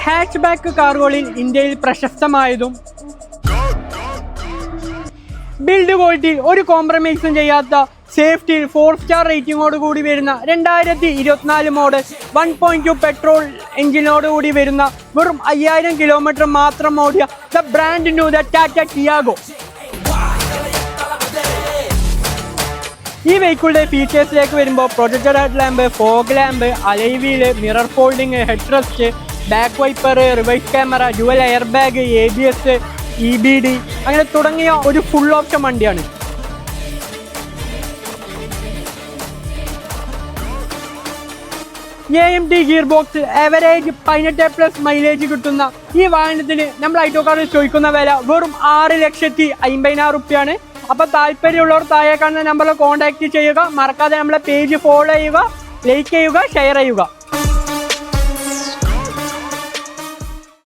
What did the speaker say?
Hatch back കാറുകളിൽ ഇന്ത്യയിൽ പ്രശസ്തമായതും build ക്വാളിറ്റിയിൽ ഒരു കോംപ്രമൈസും ചെയ്യാത്ത സേഫ്റ്റിയിൽ 4 സ്റ്റാർ റേറ്റിംഗോട് കൂടി വരുന്ന 2024 മോഡൽ 1.2 പെട്രോൾ എഞ്ചിനോട് കൂടി വരുന്ന വെറും 5000 കിലോമീറ്റർ മാത്രം ഓടിയ the brand knew the Tata Tiago. ഈ വെഹിക്കിളിന്റെ ഫീച്ചേഴ്സിലേക്ക് വരുമ്പോൾ projected head lamp, fog lamp, alloy wheel, mirror folding, head rest, back wiper, reverse camera, dual air bag, ABS, EBD അങ്ങനെ തുടങ്ങിയ ഒരു ഫുൾ ഓപ്ഷൻ വണ്ടിയാണ്. AMD gear box, average 18+ mileage കിട്ടുന്ന ഈ വാഹനത്തിന് നമ്മൾ ഐറ്റോക്കാറിൽ ചോദിക്കുന്ന വില വെറും 6,50,000 രൂപയാണ്. അപ്പോൾ താല്പര്യമുള്ളവർ താഴെ കാണുന്ന നമ്പറിൽ കോൺടാക്ട് ചെയ്യുക. മറക്കാതെ നമ്മളെ പേജ് ഫോളോ ചെയ്യുക, ലൈക്ക് ചെയ്യുക, ഷെയർ ചെയ്യുക.